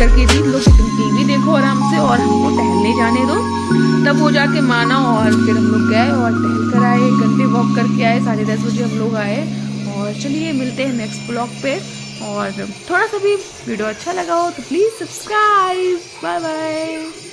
करके दी लोग तुम टीवी देखो आराम से और हमको टहलने जाने दो। तब वो जाके माना और फिर हम लोग गए और टहल कर आए, घंटे वॉक करके आए, 10:30 बजे हम लोग आए। और चलिए मिलते हैं नेक्स्ट ब्लॉग पे। और थोड़ा सा भी वीडियो अच्छा लगा हो तो प्लीज़ सब्सक्राइब। Bye bye.